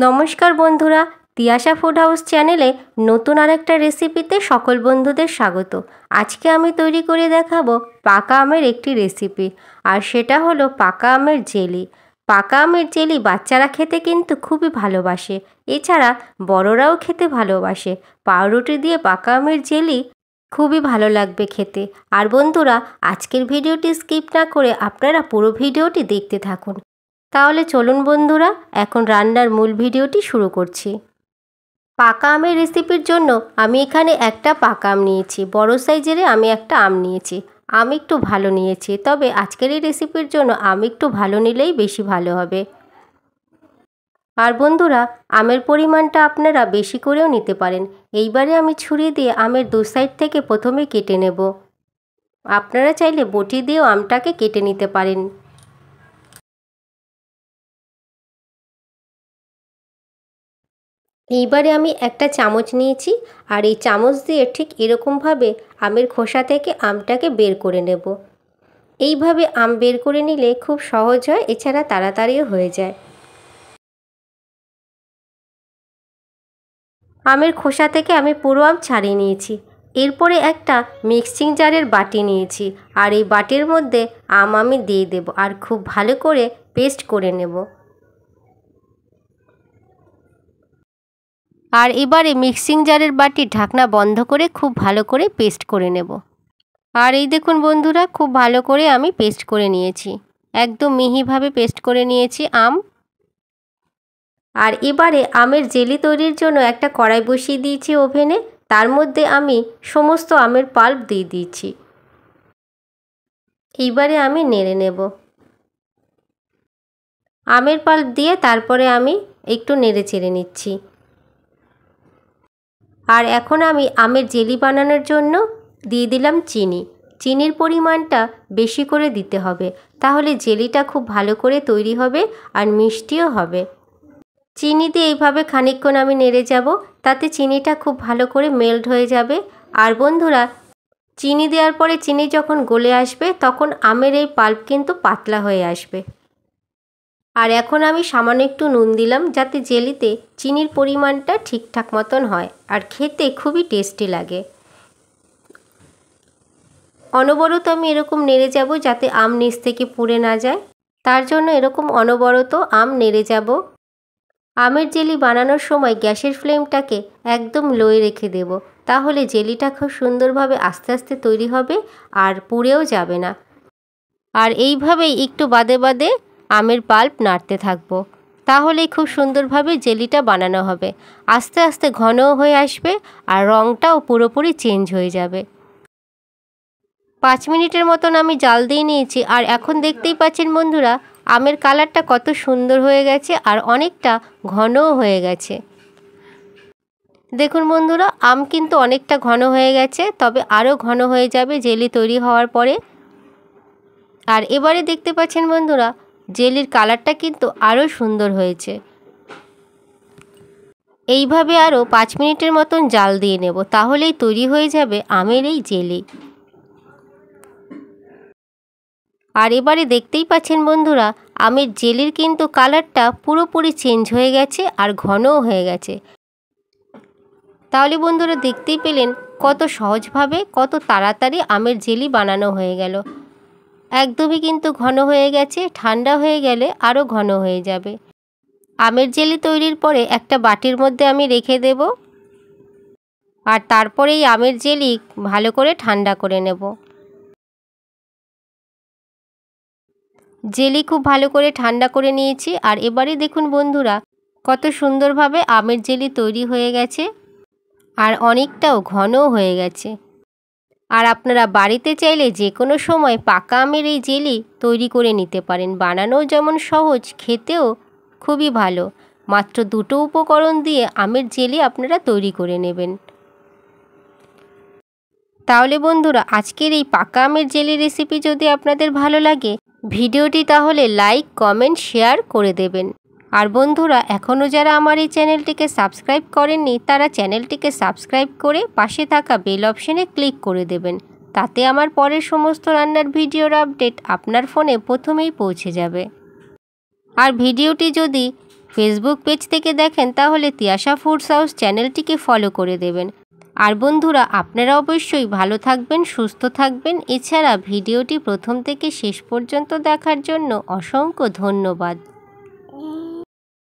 নমস্কার বন্ধুরা, Tiyasha food house চ্যানেলে নতুন আরেকটা রেসিপিতে সকল বন্ধুদের স্বাগত। আজকে আমি তৈরি করে দেখাবো পাকা আমের একটি রেসিপি, আর সেটা হলো পাকা আমের জেলি। পাকা আমের জেলি বাচ্চারা খেতে কিন্তু খুবই ভালোবাসে, এছাড়া বড়রাও খেতে ভালোবাসে। পাউরুটি দিয়ে পাকা আমের জেলি খুবই ভালো লাগবে খেতে। আর বন্ধুরা, আজকের ভিডিওটি স্কিপ না করে আপনারা পুরো ভিডিওটি দেখতে থাকুন। তাহলে চলুন বন্ধুরা, এখন রান্নার মূল ভিডিওটি শুরু করছি। পাকা আমের রেসিপির জন্য আমি এখানে একটা পাকা আম নিয়েছি, বড় সাইজের আমি একটা আম নিয়েছি। আম একটু ভালো নিয়েছি, তবে আজকের এই রেসিপির জন্য আম একটু ভালো নিলেই বেশি ভালো হবে। আর বন্ধুরা, আমের পরিমাণটা আপনারা বেশি করেও নিতে পারেন। এইবারে আমি ছুরি দিয়ে আমের দু সাইড থেকে প্রথমে কেটে নেব। আপনারা চাইলে বটি দিয়েও আমটাকে কেটে নিতে পারেন। এইবারে আমি একটা চামচ নিয়েছি, আর এই চামচ দিয়ে ঠিক এরকমভাবে আমের খোসা থেকে আমটাকে বের করে নেব। এইভাবে আম বের করে নিলে খুব সহজ হয়, এছাড়া তাড়াতাড়িও হয়ে যায়। আমের খোসা থেকে আমি পুরো আম ছাড়িয়ে নিয়েছি। এরপরে একটা মিক্সিং জারের বাটি নিয়েছি, আর এই বাটির মধ্যে আম আমি দিয়ে দেব, আর খুব ভালো করে পেস্ট করে নেব। আর এবারে মিক্সিং জারের বাটির ঢাকনা বন্ধ করে খুব ভালো করে পেস্ট করে নেব। আর এই দেখুন বন্ধুরা, খুব ভালো করে আমি পেস্ট করে নিয়েছি, একদম মিহিভাবে পেস্ট করে নিয়েছি আম। আর এবারে আমের জেলি তৈরির জন্য একটা কড়াই বসিয়ে দিয়েছি ওভেনে। তার মধ্যে আমি সমস্ত আমের পাল্প দিয়ে দিয়েছি। এইবারে আমি নেড়ে নেব। আমের পাল্প দিয়ে তারপরে আমি একটু নেড়ে চেড়ে নিচ্ছি। আর এখন আমি আমের জেলি বানানোর জন্য দিয়ে দিলাম চিনি। চিনির পরিমাণটা বেশি করে দিতে হবে, তাহলে জেলিটা খুব ভালো করে তৈরি হবে আর মিষ্টিও হবে। চিনি দিয়ে এইভাবে খানিকক্ষণ আমি নেড়ে যাব, তাতে চিনিটা খুব ভালো করে মেল্ট হয়ে যাবে। আর বন্ধুরা, চিনি দেওয়ার পরে চিনি যখন গলে আসবে তখন আমের এই পাল্প কিন্তু পাতলা হয়ে আসবে। আর এখন আমি সামান্য একটু নুন দিলাম, যাতে জেলিতে চিনির পরিমাণটা ঠিকঠাক মতন হয় আর খেতে খুবই টেস্টি লাগে। অনবরত আমি এরকম নেড়ে যাব, যাতে আম নিচ থেকে পুড়ে না যায়। তার জন্য এরকম অনবরত আম নেড়ে যাব। আমের জেলি বানানোর সময় গ্যাসের ফ্লেমটাকে একদম লোয়ে রেখে দেব, তাহলে জেলিটা খুব সুন্দরভাবে আস্তে আস্তে তৈরি হবে আর পুড়েও যাবে না। আর এইভাবেই একটু বাদে বাদে আমের পাল্প নাড়তে থাকবো, তাহলেই খুব সুন্দরভাবে জেলিটা বানানো হবে। আস্তে আস্তে ঘনও হয়ে আসবে আর রঙটাও পুরোপুরি চেঞ্জ হয়ে যাবে। 5 মিনিটের মতন আমি জাল দিয়ে নিয়েছি, আর এখন দেখতেই পাচ্ছেন বন্ধুরা, আমের কালারটা কত সুন্দর হয়ে গেছে আর অনেকটা ঘনও হয়ে গেছে। দেখুন বন্ধুরা, আম কিন্তু অনেকটা ঘন হয়ে গেছে, তবে আরও ঘন হয়ে যাবে জেলি তৈরি হওয়ার পরে। আর এবারে দেখতে পাচ্ছেন বন্ধুরা, জেলির কালারটা কিন্তু আরও সুন্দর হয়েছে। এইভাবে আরও 5 মিনিটের মতন জাল দিয়ে নেব, তাহলেই তৈরি হয়ে যাবে আমের এই জেলি। আর এবারে দেখতেই পাচ্ছেন বন্ধুরা, আমের জেলির কিন্তু কালারটা পুরোপুরি চেঞ্জ হয়ে গেছে আর ঘনও হয়ে গেছে। তাহলে বন্ধুরা, দেখতেই পেলেন কত সহজভাবে কত তাড়াতাড়ি আমের জেলি বানানো হয়ে গেল। একদমই কিন্তু ঘন হয়ে গেছে, ঠান্ডা হয়ে গেলে আরও ঘন হয়ে যাবে। আমের জেলি তৈরির পরে একটা বাটির মধ্যে আমি রেখে দেব, আর তারপরে এই আমের জেলি ভালো করে ঠান্ডা করে নেব। জেলি খুব ভালো করে ঠান্ডা করে নিয়েছি। আর এবারে দেখুন বন্ধুরা, কত সুন্দরভাবে আমের জেলি তৈরি হয়ে গেছে আর অনেকটাও ঘনও হয়ে গেছে। আর আপনারা বাড়িতে চাইলে যে কোনো সময় পাকা আমের এই জেলি তৈরি করে নিতে পারেন। বানানোও যেমন সহজ, খেতেও খুবই ভালো। মাত্র 2টো উপকরণ দিয়ে আমের জেলি আপনারা তৈরি করে নেবেন। তাহলে বন্ধুরা, আজকের এই পাকা আমের জেলি রেসিপি যদি আপনাদের ভালো লাগে, ভিডিওটি তাহলে লাইক, কমেন্ট, শেয়ার করে দেবেন। আর বন্ধুরা, এখনও যারা আমার এই চ্যানেলটিকে সাবস্ক্রাইব করেননি, তারা চ্যানেলটিকে সাবস্ক্রাইব করে পাশে থাকা বেল অপশনে ক্লিক করে দেবেন। তাতে আমার পরের সমস্ত রান্নার ভিডিওর আপডেট আপনার ফোনে প্রথমেই পৌঁছে যাবে। আর ভিডিওটি যদি ফেসবুক পেজ থেকে দেখেন তাহলে তিয়াশা ফুডস হাউস চ্যানেলটিকে ফলো করে দেবেন। আর বন্ধুরা, আপনারা অবশ্যই ভালো থাকবেন, সুস্থ থাকবেন। এছাড়া ভিডিওটি প্রথম থেকে শেষ পর্যন্ত দেখার জন্য অসংখ্য ধন্যবাদ।